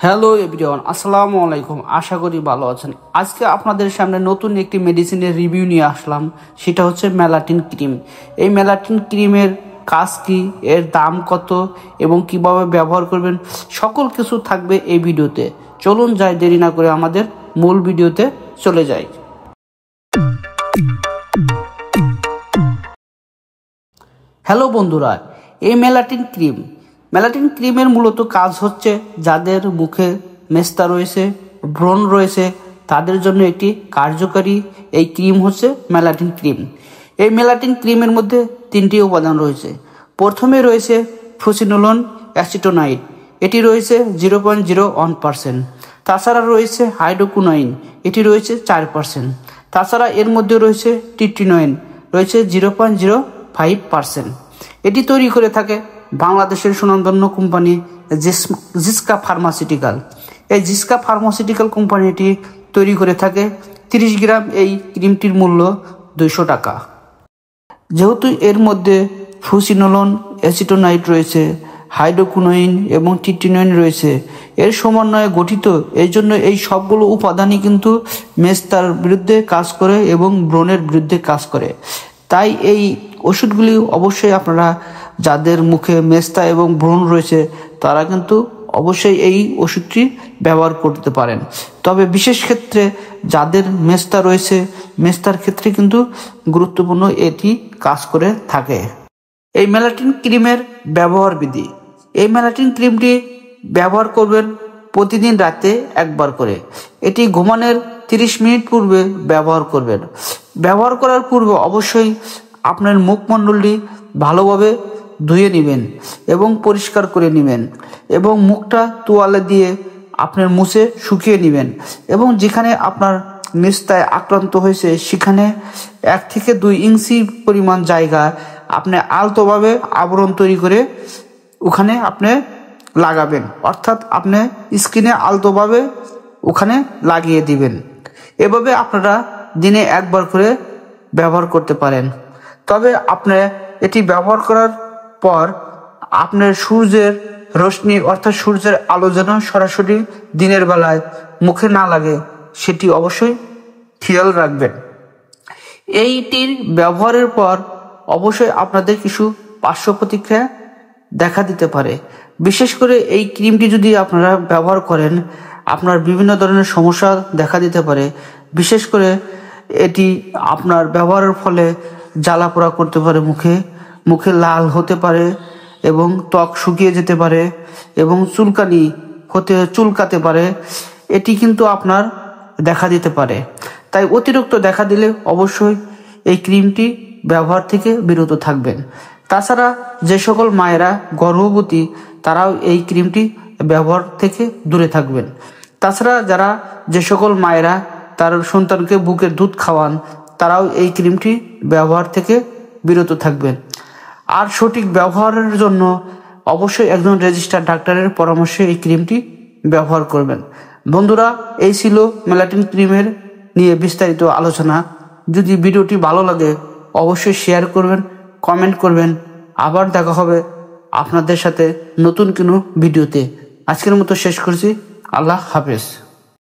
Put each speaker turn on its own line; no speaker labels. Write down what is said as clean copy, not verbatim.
Hello everyone, আসসালামু আলাইকুম। আশা করি ভালো আছেন। আজকে আপনাদের সামনে নতুন একটি মেডিসিনের রিভিউ নিয়ে আসলাম, সেটা হচ্ছে মেলাটিন ক্রিম। এই মেলাটিন ক্রিমের কাজ কি, এর দাম কত এবং কিভাবে ব্যবহার করবেন, সকল কিছু থাকবে এই ভিডিওতে। চলুন যাই, দেরি না করে আমাদের মূল ভিডিওতে চলে যাই। হ্যালো বন্ধুরা, এই মেলাটিন ক্রিমের মূলত কাজ হচ্ছে যাদের মুখে মেস্তা রয়েছে, ব্রণ রয়েছে, তাদের জন্য একটি কার্যকারী এই ক্রিম হচ্ছে মেলাটিন ক্রিম। এই মেলাটিন ক্রিমের মধ্যে তিনটি উপাদান রয়েছে। প্রথমে রয়েছে ফ্লুসিনোলন অ্যাসিটোনাইড, এটি রয়েছে 0.01%। তাছাড়া রয়েছে হাইড্রোকুইনোন, এটি রয়েছে 4%। তাছাড়া এর মধ্যে রয়েছে ট্রিটিনোয়েন, রয়েছে 0.05%। এটি তৈরি করে থাকে বাংলাদেশের সুনামধন্য কোম্পানি জিসকা ফার্মাসিউটিক্যাল। এই জিসকা ফার্মাসিউটিক্যাল কোম্পানিটি তৈরি করে থাকে 30 গ্রাম এই ক্রিমটির মূল্য 200 টাকা। যেহেতু এর মধ্যে ফ্লুসিনোলন অ্যাসিটোনাইড রয়েছে, হাইড্রোকুইনোন এবং ট্রিটিনোয়েন রয়েছে, এর সমন্বয়ে গঠিত, এই জন্য এই সবগুলো উপাদানই কিন্তু মেস্তার বিরুদ্ধে কাজ করে এবং ব্রণের বিরুদ্ধে কাজ করে। তাই এই ওষুধগুলি অবশ্যই আপনারা, যাদের মুখে মেস্তা এবং ব্রণ রয়েছে, তারা কিন্তু অবশ্যই এই ওষুধটি ব্যবহার করতে পারেন। তবে বিশেষ ক্ষেত্রে যাদের মেস্তা রয়েছে, মেস্তার ক্ষেত্রে কিন্তু গুরুত্বপূর্ণ এটি কাজ করে থাকে। এই মেলাটিন ক্রিমের ব্যবহার বিধি। এই মেলাটিন ক্রিমটি ব্যবহার করবেন প্রতিদিন রাতে একবার করে। এটি ঘুমানোর 30 মিনিট পূর্বে ব্যবহার করবেন। ব্যবহার করার পূর্বে অবশ্যই আপনার মুখমণ্ডলটি ভালোভাবে ধুয়ে নেবেন এবং পরিষ্কার করে নেবেন, এবং মুখটা তোয়ালে দিয়ে আপনার মুছে শুকিয়ে নেবেন, এবং যেখানে আপনার মেস্তায় আক্রান্ত হয়েছে সেখানে 1 থেকে 2 ইঞ্চি পরিমাণ জায়গা আপনি আলতোভাবে আবরণ তৈরি করে ওখানে আপনি লাগাবেন, অর্থাৎ আপনি স্কিনে আলতোভাবে ওখানে লাগিয়ে দিবেন। এভাবে আপনারা দিনে একবার করে ব্যবহার করতে পারেন। তবে আপনি এটি ব্যবহার করার পর আপনার সূর্যের রশ্মি, অর্থাৎ সূর্যের আলো যেন সরাসরি দিনের বেলায় মুখে না লাগে, সেটি অবশ্যই খেয়াল রাখবেন। এইটির ব্যবহারের পর অবশ্যই আপনাদের কিছু পার্শ্ব প্রতিক্রিয়া দেখা দিতে পারে। বিশেষ করে এই ক্রিমটি যদি আপনারা ব্যবহার করেন, আপনার বিভিন্ন ধরনের সমস্যা দেখা দিতে পারে। বিশেষ করে এটি আপনার ব্যবহারের ফলে জ্বালা পোড়া করতে পারে, মুখে লাল হতে পারে এবং ত্বক শুকিয়ে যেতে পারে এবং চুলকাতে পারে। এটি কিন্তু আপনার দেখা দিতে পারে। তাই অতিরিক্ত দেখা দিলে অবশ্যই এই ক্রিমটি ব্যবহার থেকে বিরত থাকবেন। তাছাড়া যে সকল মায়েরা গর্ভবতী, তারাও এই ক্রিমটি ব্যবহার থেকে দূরে থাকবেন। তাছাড়া যে সকল মায়েরা তার সন্তানকে বুকের দুধ খাওয়ান, তারাও এই ক্রিমটি ব্যবহার থেকে বিরত থাকবেন। আর সঠিক ব্যবহারের জন্য অবশ্যই একজন রেজিস্টার্ড ডাক্তারের পরামর্শে এই ক্রিমটি ব্যবহার করবেন। বন্ধুরা, এই ছিল মেলাটিন ক্রিমের নিয়ে বিস্তারিত আলোচনা। যদি ভিডিওটি ভালো লাগে অবশ্যই শেয়ার করবেন, কমেন্ট করবেন। আবার দেখা হবে আপনাদের সাথে নতুন কোনো ভিডিওতে। আজকের মতো শেষ করছি। আল্লাহ হাফেজ।